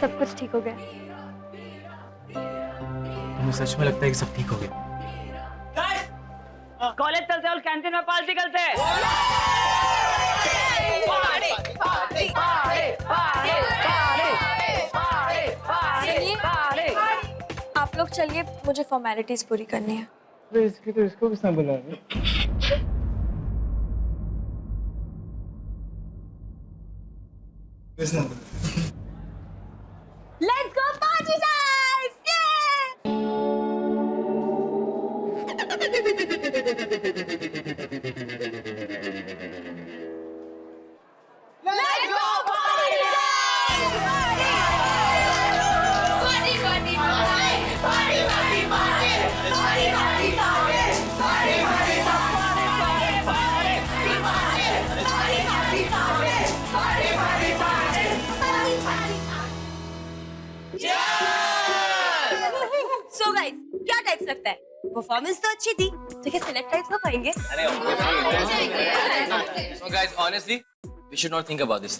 सब कुछ ठीक हो गया। मुझे सच में लगता है कि सब ठीक हो गया। कॉलेज चलते और कैंटीन में पार्टी करते हैं। आप लोग चलिए, मुझे फॉर्मेलिटीज पूरी करनी है। इसकी तो इसको भी बुला रहे। Let's go party guys! Let's go party guys! Party, party, party, party, party, party, party, party, party, party, So guys, क्या टाइप्स लगता है? परफॉर्मेंस तो अच्छी थी, तो क्या सिलेक्ट टाइप्स हो पाएंगे? So guys, honestly, we should not think about this.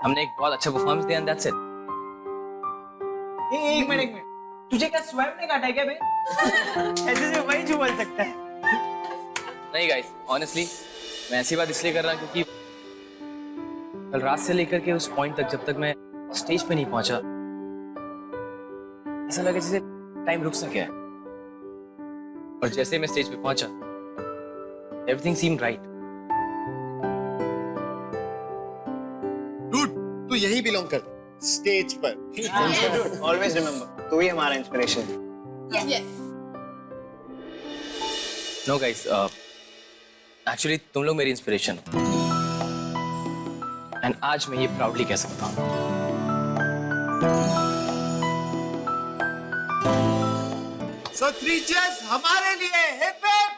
हमने एक बहुत अच्छा परफॉर्मेंस दिया and that's it. एक मिनट तुझे क्या स्वयं ने काटा है क्या बे? ऐसे से वही जो बोल सकता है। नहीं guys, honestly, मैं ऐसी बात इसलिए कर रहा हूँ क्योंकि कल रात से लेकर के उस पॉइंट तक जब तक मैं स्टेज पे नहीं पहुंचा, ऐसा लगा जैसे टाइम रुक सा गया है। और जैसे मैं स्टेज पे पहुंचा, everything seemed right. Dude, तू यही बिलोंग कर स्टेज पर। ऑलवेज रिमेंबर, तू ही हमारा इंस्पिरेशन है। No guys, actually तुम लोग मेरी इंस्पिरेशन हो। एंड आज मैं ये प्राउडली कह सकता हूँ। So 3 cheers हमारे लिए। Hip hip.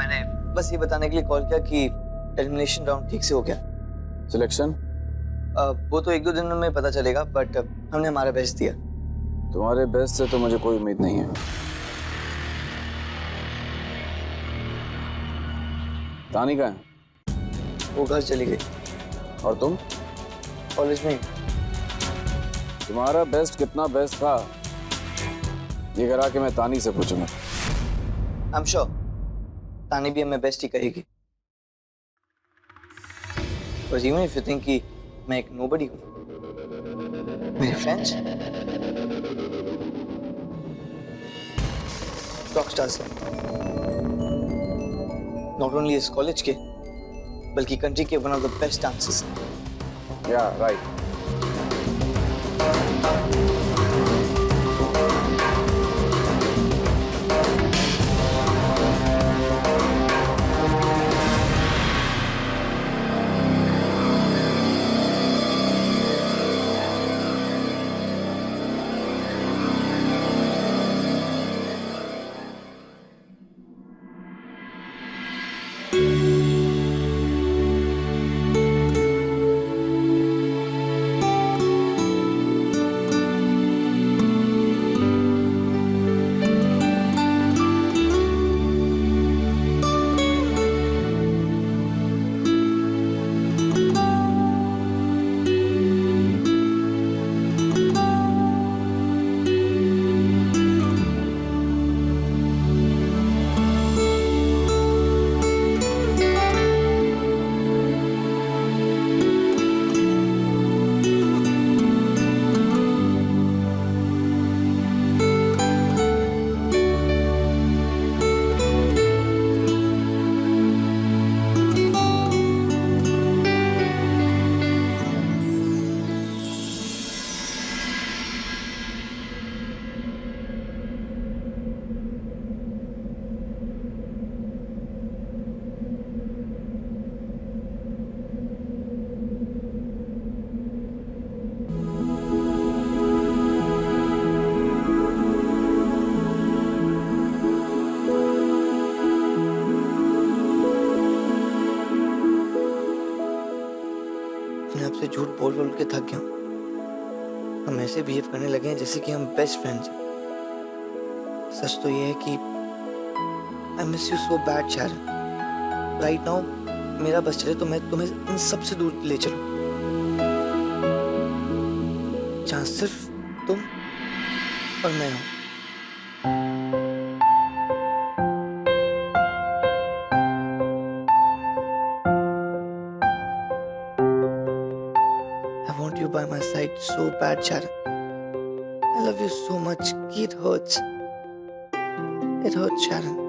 मैंने बस ये बताने के लिए कॉल किया कि एलिमिनेशन राउंड ठीक से हो गया। सिलेक्शन वो तो 1-2 दिन में पता चलेगा, बट हमने हमारा बेस्ट दिया। तुम्हारे बेस्ट से तो मुझे कोई उम्मीद नहीं है। तानी कहाँ है? वो घर चली गई। और तुम? कॉलेज में। तुम्हारा बेस्ट कितना बेस्ट था ये करा के मैं तानी से पूछूंगा। आई एम श्योर तानी भी हमें बेस्ट ही कहेगी। But even if you think कि मैं एक नोबडी हूँ, मेरे फ्रेंड्स रॉक स्टार्स हैं। नॉट ओनली इस कॉलेज के बल्कि कंट्री के one of the best dancers हैं। या राइट। मैं आपसे झूठ बोल बोल के थक गया हूँ। हम ऐसे बिहेव करने लगे हैं जैसे कि हम बेस्ट फ्रेंड्स हैं। सच तो ये है कि I miss you so bad शायद। राइट नाउ मेरा बस चले तो मैं तुम्हें इन सब से दूर ले चलूं, जहाँ सिर्फ तुम और मैं हूँ। I want you by my side so bad, Sharon. I love you so much. It hurts. It hurts, Sharon.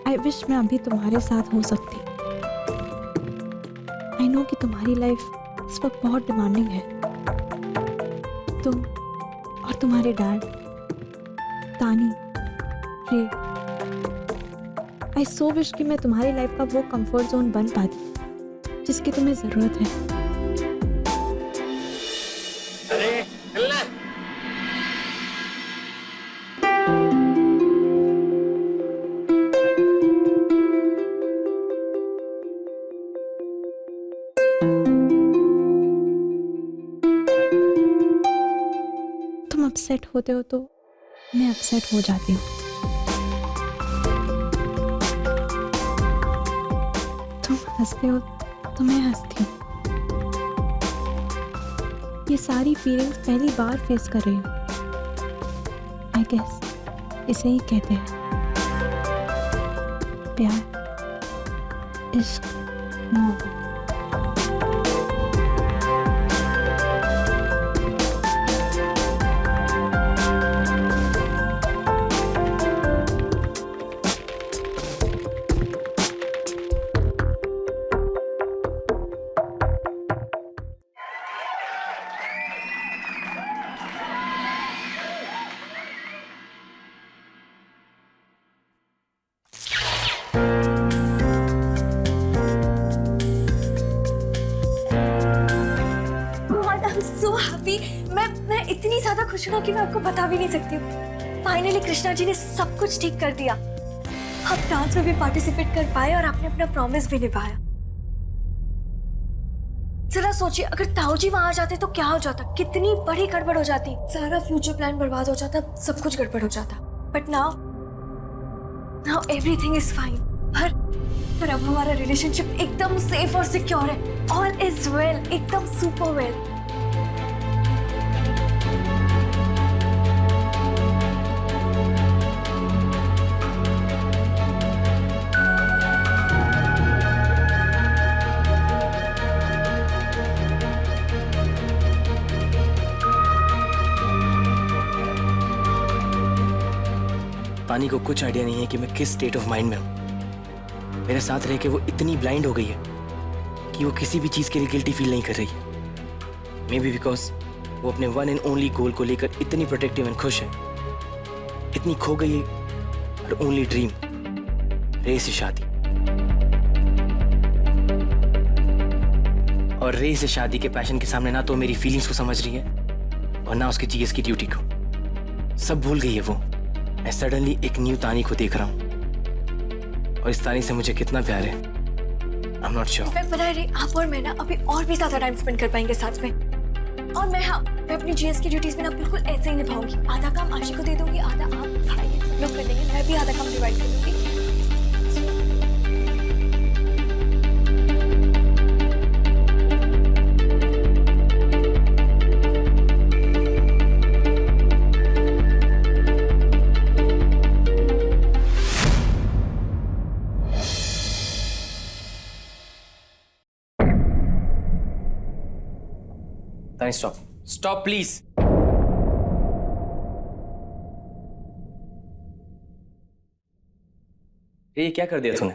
I wish मैं अभी तुम्हारे साथ हो सकती। आई नो कि तुम्हारी लाइफ इस वक्त बहुत डिमांडिंग है। तुम और तुम्हारे डैड, तानी, रे। आई सो विश कि मैं तुम्हारी लाइफ का वो कंफर्ट जोन बन पाती जिसकी तुम्हें जरूरत है। अरे चलना। तुम अपसेट होते हो तो मैं अपसेट हो जाती हूँ। तुम हंसते हो तो मैं हंसती हूँ। ये सारी फीलिंग्स पहली बार फेस कर रही हूँ। आई गेस इसे ही कहते हैं प्यार, इश्क, मोहब्बत। हैप्पी, मैं इतनी ज्यादा खुश हूँ ना कि मैं आपको बता भी नहीं सकती हूँ। फाइनली कृष्णा जी ने सब कुछ ठीक कर दिया। आप डांस में भी पार्टिसिपेट कर पाए और आपने अपना प्रॉमिस भी निभाया। जरा सोचिए, अगर ताऊ जी वहां आ जाते तो क्या हो जाता, कितनी बड़ी गड़बड़ हो जाती, सारा फ्यूचर प्लान बर्बाद हो जाता, सब कुछ गड़बड़ हो जाता। But now everything is fine. पर अब हमारा रिलेशनशिप एकदम सेफ और सिक्योर है। ऑल इज वेल, एकदम सुपर वेल। तानी को कुछ आइडिया नहीं है कि मैं किस स्टेट ऑफ माइंड में हूँ। मेरे साथ रह के वो इतनी ब्लाइंड हो गई है कि वो किसी भी चीज़ के लिए गिल्टी फील नहीं कर रही है। मे बी बिकॉज वो अपने वन एंड ओनली गोल को लेकर इतनी प्रोटेक्टिव एंड खुश है, इतनी खो गई है और ओनली ड्रीम रे से शादी। और रे से शादी के पैशन के सामने ना तो मेरी फीलिंग्स को समझ रही है और ना उसके जीएस की ड्यूटी को। सब भूल गई है वो। मैं सडनली एक न्यू तानी को देख रहा हूँ और इस तानी से मुझे कितना प्यार है आई एम नॉट श्योर। पता है रे, आप और मैं ना अभी और भी ज्यादा टाइम स्पेंड कर पाएंगे साथ में। और मैं अपनी जीएस की ड्यूटीज में ना बिल्कुल ऐसे ही निभाऊंगी। आधा काम आशी को दे दूंगी, आधा आप खाएंगे, सब लोग कर देंगे। मैं भी आधा काम डिवाइड कर दूंगी। तानी स्टॉप, स्टॉप प्लीज। ये क्या कर दिया तूने?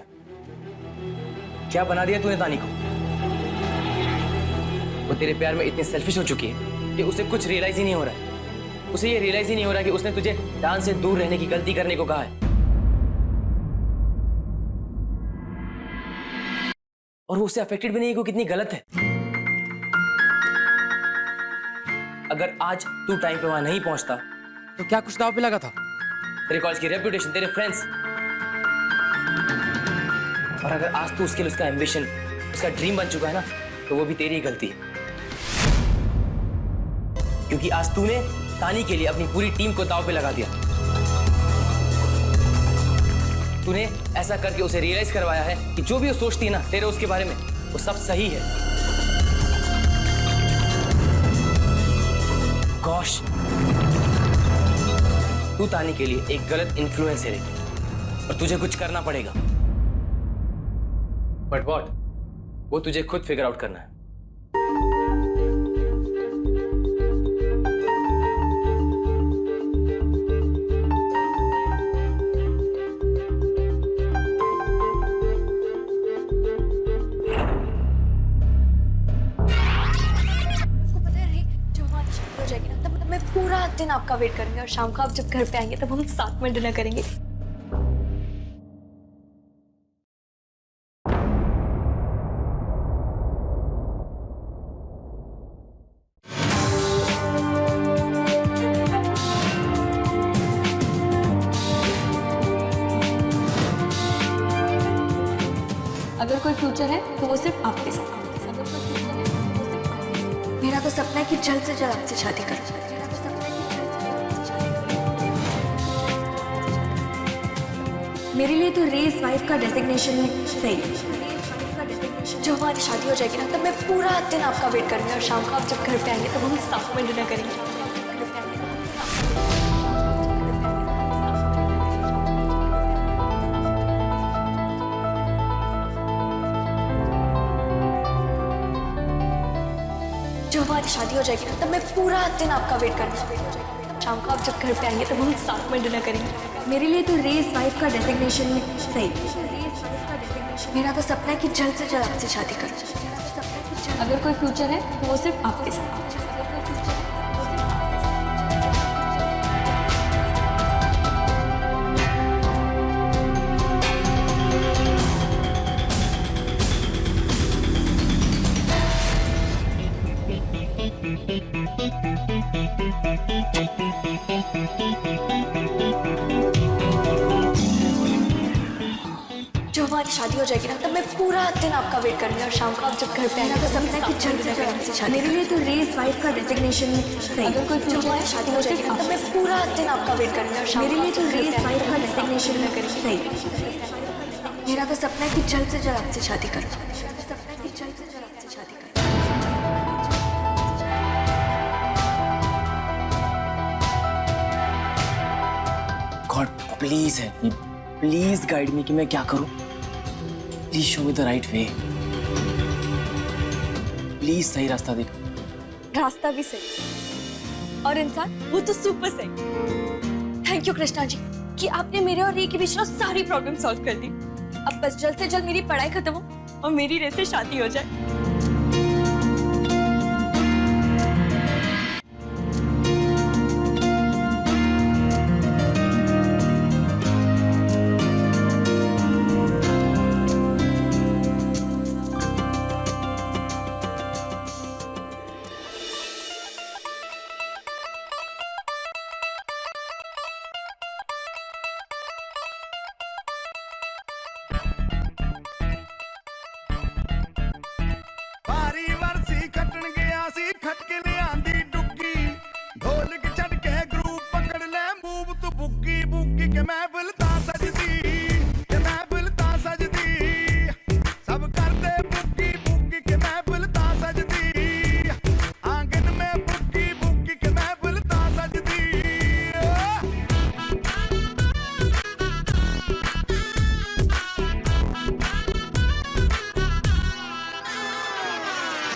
क्या बना दिया तूने तानी को? वो तेरे प्यार में इतनी सेल्फिश हो चुकी है कि उसे कुछ रियलाइज ही नहीं हो रहा है। उसे ये रियलाइज ही नहीं हो रहा कि उसने तुझे डांस से दूर रहने की गलती करने को कहा है। और वो उससे अफेक्टेड भी नहीं है कि कितनी गलत है। अगर आज तू टाइम पे वहां नहीं पहुंचता तो क्या कुछ दांव पे लगा था? तेरे कॉलेज की रेपुटेशन, तेरे फ्रेंड्स। और अगर आज तू उसके लिए उसका एम्बिशन, उसका ड्रीम बन चुका है ना, तो वो भी तेरी ही गलती है। क्योंकि आज तूने तानी के लिए अपनी पूरी टीम को दांव पे लगा दिया। तूने ऐसा करके उसे रियलाइज करवाया है कि जो भी वो सोचती है ना तेरे उसके बारे में, वो सब सही है। गॉश, तू तानी के लिए एक गलत इन्फ्लुएंस है और तुझे कुछ करना पड़ेगा। But what? वो तुझे खुद फिगर आउट करना है। पूरा दिन आपका वेट करेंगे और शाम को आप जब घर पे आएंगे तब हम साथ में डिनर करेंगे। अगर कोई फ्यूचर है तो वो सिर्फ आपके साथ। मेरा तो सपना है कि जल्द से जल्द आपसे शादी करूं। मेरे लिए तो रेस वाइफ का डेजिग्नेशन है सही। जब हमारी शादी हो जाएगी ना तब मैं पूरा दिन आपका वेट करूंगी और शाम को आप जब घर पे आएंगे तब हम साथ में डिनर करेंगे। जब हमारी शादी हो जाएगी ना तब मैं पूरा दिन आपका वेट करूंगी। शाम को आप जब घर पे आएंगे तब हम साथ में डिनर करेंगे। मेरे लिए तो रेस वाइफ का डेजिग्नेशन है सही। मेरा तो सपना है कि जल्द से जल्द आपसे शादी करूं। अगर कोई फ्यूचर है तो वो सिर्फ आपके साथ। शादी हो जाएगी ना तब मैं पूरा दिन आपका वेट करूंगी और शाम को आप जब घर पे आएगा तो सपना है कि जल्द से जल्द आपसे शादी। मेरे लिए तो रेस वाइफ का डेजिग्नेशन सही। अगर कोई फ्यूचर में शादी हो जाएगी ना तब मैं पूरा दिन आपका वेट करूंगी और शाम मेरे लिए तो रेस वाइफ का डेजिग्नेशन में करेगी सही। मेरा तो सपना है कि जल्द से जल्द आपसे शादी करूं। सपना है कि जल्द से जल्द आपसे शादी करूं। God please help me, please guide me कि मैं क्या करूं। Please show me the right way, please सही रास्ता दिखा। रास्ता भी सही और इंसान वो तो सुपर सही। थैंक यू कृष्णा जी कि आपने मेरे और रे के बीच ना सारी प्रॉब्लम सॉल्व कर दी। अब बस जल्द से जल्द मेरी पढ़ाई खत्म हो और मेरी रे से शादी हो जाए। ਵਾਰੀ ਵਰਸੀ ਖੱਟਣ ਗਿਆ ਸੀ ਖੱਟ ਕੇ ਲਿਆਂਦੀ ਡੁੱਗੀ ਢੋਲਕ ਛੱਡ ਕੇ ਗਰੂਪ ਪਕੜ ਲੈ ਮੂਵ ਤੂੰ ਬੁੱਕੀ ਬੁੱਕੀ ਕੇ ਮਹਿਫਿਲ ਤਾਂ ਸਜਦੀ ਕੇ ਮਹਿਫਿਲ ਤਾਂ ਸਜਦੀ ਸਭ ਕਰਦੇ ਬੁੱਕੀ ਬੁੱਕੀ ਕੇ ਮਹਿਫਿਲ ਤਾਂ ਸਜਦੀ ਆਂਗਨ ਮੈਂ ਬੁੱਕੀ ਬੁੱਕੀ ਕੇ ਮਹਿਫਿਲ ਤਾਂ ਸਜਦੀ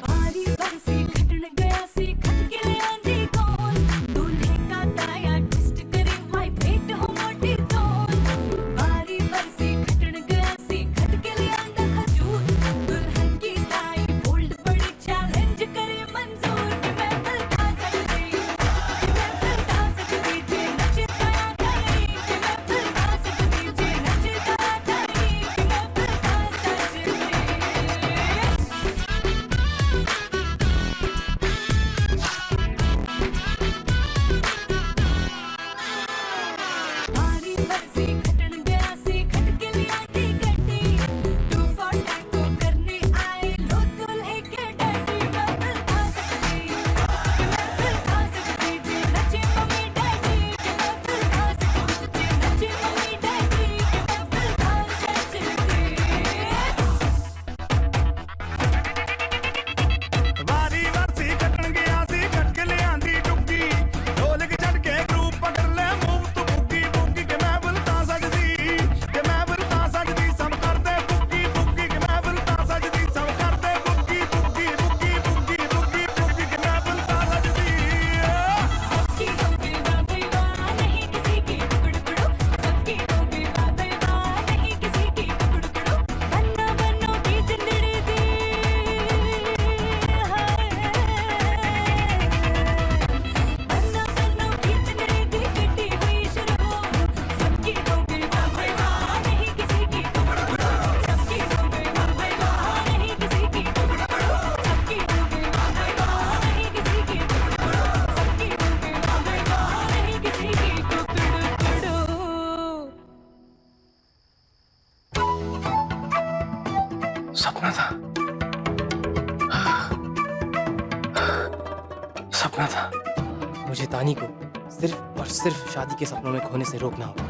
भारी बरसी खटन गया सी खट के लियांदी कौन दूल्हे का ताया ट्विस्ट करे वाइब्रेट हो मोटी टोन। भारी बरसी खटन गया सी खट के लियांदा खजूर दुल्हन की ताई बोल्ड बड़ी चैलेंज करे मंजूर कि मैं फलता सकती जे नचता करी कि मैं फलता सकती कि मैं फलता सकती। भारी बरसी खटन गया सी खट के लियांदी गड्डी टू फॉर टैंगो करने आए लो दूल्हे के डैडी। मैं फलता सकती कि मैं फलता सकती जे नचे मम्मी डैडी कि मैं फलता सकती जे नचे मम्मी डैडी कि मैं फलता सकती। ਵਾਰੀ ਵਰਸੀ ਖੱਟਣ ਗਿਆ ਸੀ ਖੱਟ ਕੇ ਲਿਆਂਦੀ ਡੁੱਗੀ ਢੋਲਕ ਛੱਡ ਕੇ ਗਰੂਪ ਪਕੜ ਲੈ ਮੂਵ ਤੂੰ ਬੁੱਕੀ ਬੁੱਕੀ ਕੇ ਮਹਿਫਿਲ ਤਾਂ ਸਜਦੀ ਕਿ ਮਹਿਫਿਲ ਤਾਂ ਸਜਦੀ ਸਭ ਕਰਦੇ ਬੁੱਕੀ ਬੁੱਕੀ ਕੇ ਮਹਿਫਿਲ ਤਾਂ ਸਜਦੀ ਸਭ ਕਰਦੇ ਬੁੱਕੀ ਬੁੱਕੀ ਬੁੱਕੀ ਬੁੱਕੀ ਬੁੱਕੀ ਬੁੱਕੀ ਕੇ ਮਹਿਫਿਲ ਤਾਂ ਸਜਦੀ सबकी होगी वाह भाई वाह नहीं किसी की टुकड़ुकड़ो। सबकी होगी वाह भाई वाह नहीं किसी की टुकड़ुकड़ो। बन्नो बन्नो की जिंदड़ी दी बन्नो बन्नो की जिंदड़ी दी किटी हुई शुरू। सबकी होगी वाह भाई वाह नहीं किसी की टुकड़ुकड़ो। सबकी होगी वाह भाई वाह नहीं किसी की टुकड़ुकड़ो। सबकी होगी वाह भाई वाह नहीं किसी की टुकड़ुकड़ो। सबकी होगी वाह भाई वाह नहीं किसी की टुकड़ुकड़ो। सपना था, सपना था। मुझे तानी को सिर्फ और सिर्फ शादी के सपनों में खोने से रोकना होगा।